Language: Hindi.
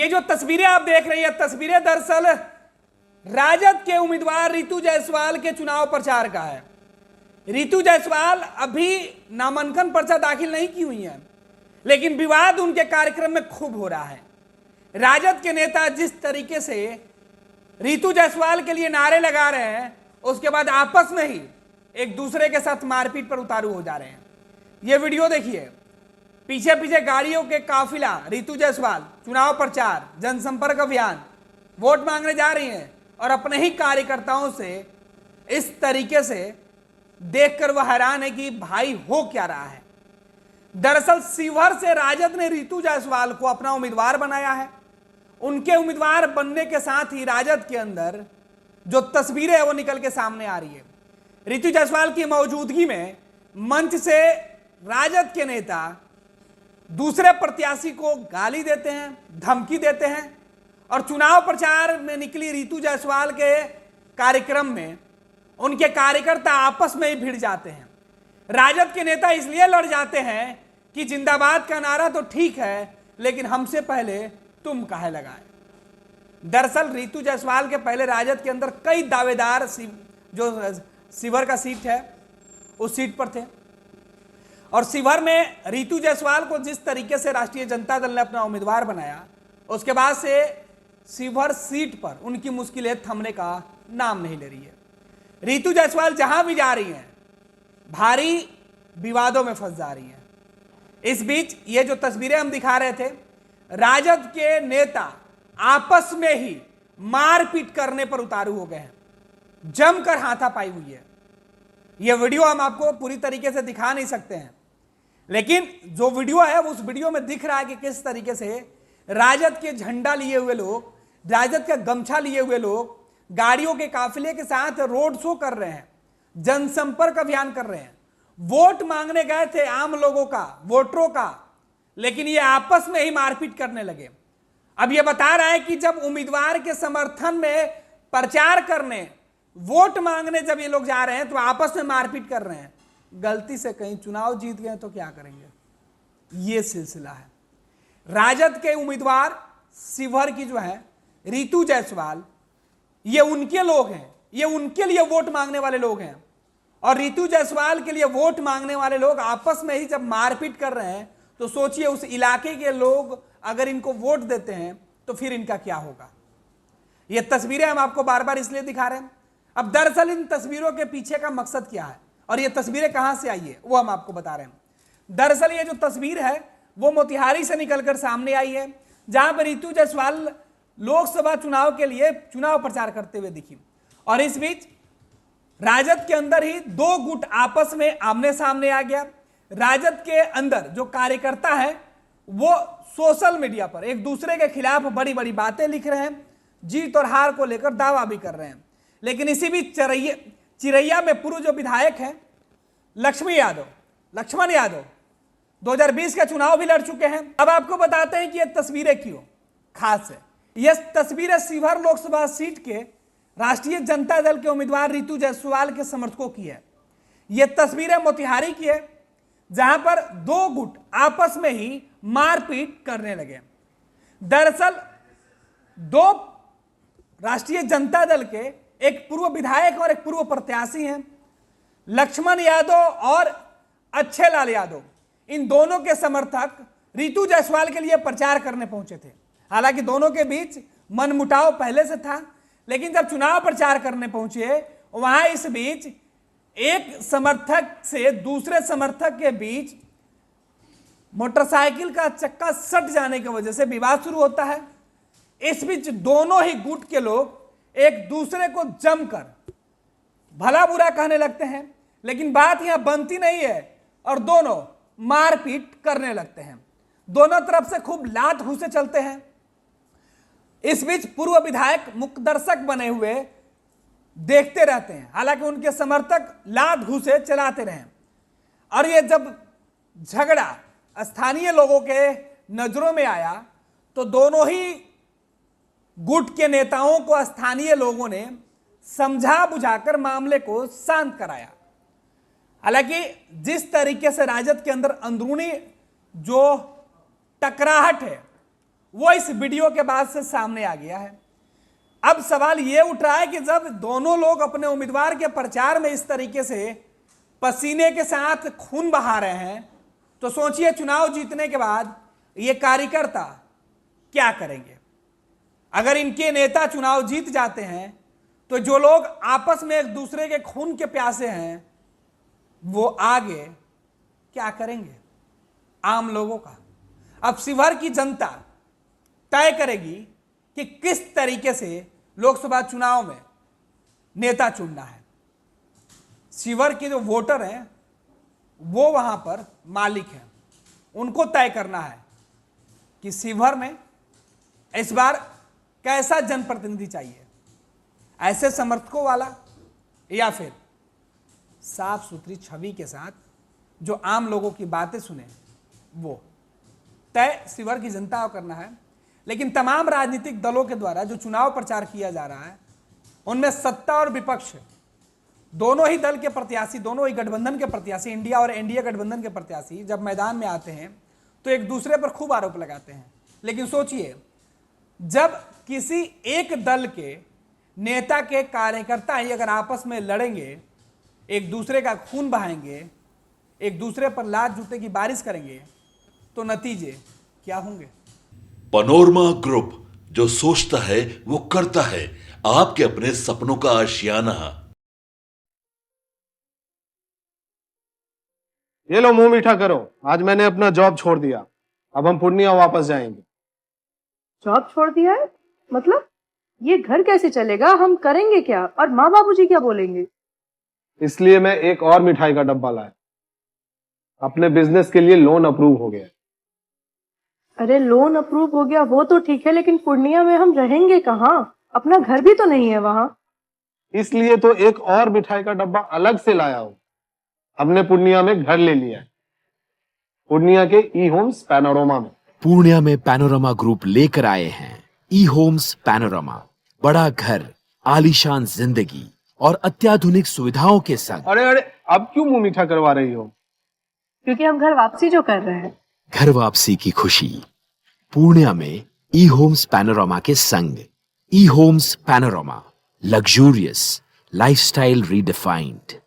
ये जो तस्वीरें आप देख रही हैं, तस्वीरें दरअसल राजद के उम्मीदवार रितु जायसवाल के चुनाव प्रचार का है। रितु जायसवाल अभी नामांकन पर्चा दाखिल नहीं की हुई है, लेकिन विवाद उनके कार्यक्रम में खूब हो रहा है। राजद के नेता जिस तरीके से रितु जायसवाल के लिए नारे लगा रहे हैं, उसके बाद आपस में ही एक दूसरे के साथ मारपीट पर उतारू हो जा रहे हैं। ये वीडियो देखिए, पीछे पीछे गाड़ियों के काफिला, रितु जायसवाल चुनाव प्रचार, जनसंपर्क अभियान, वोट मांगने जा रही हैं और अपने ही कार्यकर्ताओं से इस तरीके से देखकर वह हैरान है कि भाई हो क्या रहा है। दरअसल शिवहर से राजद ने रितु जायसवाल को अपना उम्मीदवार बनाया है। उनके उम्मीदवार बनने के साथ ही राजद के अंदर जो तस्वीरें है वो निकल के सामने आ रही है। रितु जायसवाल की मौजूदगी में मंच से राजद के नेता दूसरे प्रत्याशी को गाली देते हैं, धमकी देते हैं और चुनाव प्रचार में निकली रितु जायसवाल के कार्यक्रम में उनके कार्यकर्ता आपस में ही भिड़ जाते हैं। राजद के नेता इसलिए लड़ जाते हैं कि जिंदाबाद का नारा तो ठीक है, लेकिन हमसे पहले तुम काहे लगाए। दरअसल रितु जायसवाल के पहले राजद के अंदर कई दावेदार जो शिवहर का सीट है उस सीट पर थे और शिवहर में रितु जायसवाल को जिस तरीके से राष्ट्रीय जनता दल ने अपना उम्मीदवार बनाया, उसके बाद से शिवहर सीट पर उनकी मुश्किलें थमने का नाम नहीं ले रही है। रितु जायसवाल जहां भी जा रही हैं, भारी विवादों में फंस जा रही हैं। इस बीच ये जो तस्वीरें हम दिखा रहे थे, राजद के नेता आपस में ही मारपीट करने पर उतारू हो गए हैं, जमकर हाथापाई हुई है। यह वीडियो हम आपको पूरी तरीके से दिखा नहीं सकते हैं, लेकिन जो वीडियो है उस वीडियो में दिख रहा है कि किस तरीके से राजद के झंडा लिए हुए लोग, राजद का गमछा लिए हुए लोग गाड़ियों के काफिले के साथ रोड शो कर रहे हैं, जनसंपर्क अभियान कर रहे हैं। वोट मांगने गए थे आम लोगों का, वोटरों का, लेकिन ये आपस में ही मारपीट करने लगे। अब ये बता रहा है कि जब उम्मीदवार के समर्थन में प्रचार करने, वोट मांगने जब ये लोग जा रहे हैं तो आपस में मारपीट कर रहे हैं। गलती से कहीं चुनाव जीत गए तो क्या करेंगे, ये सिलसिला है। राजद के उम्मीदवार शिवहर की जो है रितु जायसवाल, ये उनके लोग हैं, ये उनके लिए वोट मांगने वाले लोग हैं और रितु जायसवाल के लिए वोट मांगने वाले लोग आपस में ही जब मारपीट कर रहे हैं तो सोचिए उस इलाके के लोग अगर इनको वोट देते हैं तो फिर इनका क्या होगा। ये तस्वीरें हम आपको बार बार इसलिए दिखा रहे हैं। अब दरअसल इन तस्वीरों के पीछे का मकसद क्या है और ये तस्वीरें कहां से आई है वो हम आपको बता रहे हैं। दरअसल ये जो तस्वीर है वो मोतिहारी से निकलकर सामने आई है, जहां पर रितु जायसवाल लोकसभा चुनाव के लिए चुनाव प्रचार करते हुए दिखी और इस बीच राजद के अंदर ही दो गुट आपस में आमने सामने आ गया। राजद के अंदर जो कार्यकर्ता है वो सोशल मीडिया पर एक दूसरे के खिलाफ बड़ी बड़ी बातें लिख रहे हैं, जीत और हार को लेकर दावा भी कर रहे हैं। लेकिन इसी बीच चिरैया में पूर्व जो विधायक है लक्ष्मण यादव 2020 का चुनाव भी लड़ चुके हैं। अब आपको बताते हैं कि ये तस्वीरें क्यों खास है। यह तस्वीरें शिवहर लोकसभा सीट के राष्ट्रीय जनता दल के उम्मीदवार रितु जायसवाल के समर्थकों की है। यह तस्वीरें मोतिहारी की है, जहां पर दो गुट आपस में ही मारपीट करने लगे। दरअसल दो राष्ट्रीय जनता दल के एक पूर्व विधायक और एक पूर्व प्रत्याशी हैं, लक्ष्मण यादव और अच्छे लाल यादव। इन दोनों के समर्थक रितु जायसवाल के लिए प्रचार करने पहुंचे थे। हालांकि दोनों के बीच मनमुटाव पहले से था, लेकिन जब चुनाव प्रचार करने पहुंचे वहां इस बीच एक समर्थक से दूसरे समर्थक के बीच मोटरसाइकिल का चक्का सट जाने की वजह से विवाद शुरू होता है। इस बीच दोनों ही गुट के लोग एक दूसरे को जमकर भला बुरा कहने लगते हैं, लेकिन बात यहां बनती नहीं है और दोनों मारपीट करने लगते हैं। दोनों तरफ से खूब लात घूंसे चलते हैं। इस बीच पूर्व विधायक मुख्य दर्शक बने हुए देखते रहते हैं, हालांकि उनके समर्थक लात घूंसे चलाते रहे और ये जब झगड़ा स्थानीय लोगों के नजरों में आया तो दोनों ही गुट के नेताओं को स्थानीय लोगों ने समझा बुझाकर मामले को शांत कराया। हालांकि जिस तरीके से राजद के अंदर अंदरूनी जो टकराहट है वो इस वीडियो के बाद से सामने आ गया है। अब सवाल ये उठ रहा है कि जब दोनों लोग अपने उम्मीदवार के प्रचार में इस तरीके से पसीने के साथ खून बहा रहे हैं, तो सोचिए चुनाव जीतने के बाद ये कार्यकर्ता क्या करेंगे। अगर इनके नेता चुनाव जीत जाते हैं तो जो लोग आपस में एक दूसरे के खून के प्यासे हैं वो आगे क्या करेंगे आम लोगों का। अब शिवहर की जनता तय करेगी कि किस तरीके से लोकसभा चुनाव में नेता चुनना है। शिवहर के जो वोटर हैं वो वहां पर मालिक हैं, उनको तय करना है कि शिवहर में इस बार कैसा जनप्रतिनिधि चाहिए, ऐसे समर्थकों वाला या फिर साफ सुथरी छवि के साथ जो आम लोगों की बातें सुने। वो तय शिवहर की जनता को करना है। लेकिन तमाम राजनीतिक दलों के द्वारा जो चुनाव प्रचार किया जा रहा है उनमें सत्ता और विपक्ष दोनों ही दल के प्रत्याशी, दोनों ही गठबंधन के प्रत्याशी, इंडिया और एनडीए गठबंधन के प्रत्याशी जब मैदान में आते हैं तो एक दूसरे पर खूब आरोप लगाते हैं। लेकिन सोचिए जब किसी एक दल के नेता के कार्यकर्ता ही अगर आपस में लड़ेंगे, एक दूसरे का खून बहाएंगे, एक दूसरे पर लात जूते की बारिश करेंगे, तो नतीजे क्या होंगे। पैनोरमा ग्रुप, जो सोचता है वो करता है। आपके अपने सपनों का आशियाना। ये लो मुंह मीठा करो, आज मैंने अपना जॉब छोड़ दिया, अब हम पूर्णिया वापस जाएंगे। जॉब छोड़ दिया है? मतलब ये घर कैसे चलेगा, हम करेंगे क्या और माँ बाबूजी क्या बोलेंगे? इसलिए मैं एक और मिठाई का डब्बा लाया। अपने बिजनेस के लिए लोन अप्रूव हो गया। अरे लोन अप्रूव हो गया वो तो ठीक है, लेकिन पूर्णिया में हम रहेंगे कहाँ? अपना घर भी तो नहीं है वहाँ। इसलिए तो एक और मिठाई का डब्बा अलग से लाया हूँ। हमने पूर्णिया में घर ले लिया है, पूर्णिया के ई होम्स पैनोरमा में। पूर्णिया में पैनोरमा ग्रुप लेकर आए हैं ई होम्स पैनोरमा। बड़ा घर, आलीशान जिंदगी और अत्याधुनिक सुविधाओं के संग। अरे अब क्यों मुंह मीठा करवा रही हो? क्योंकि हम घर वापसी जो कर रहे हैं। घर वापसी की खुशी पूर्णिया में ई होम्स पैनोरमा के संग। E homes panorama, luxurious lifestyle redefined.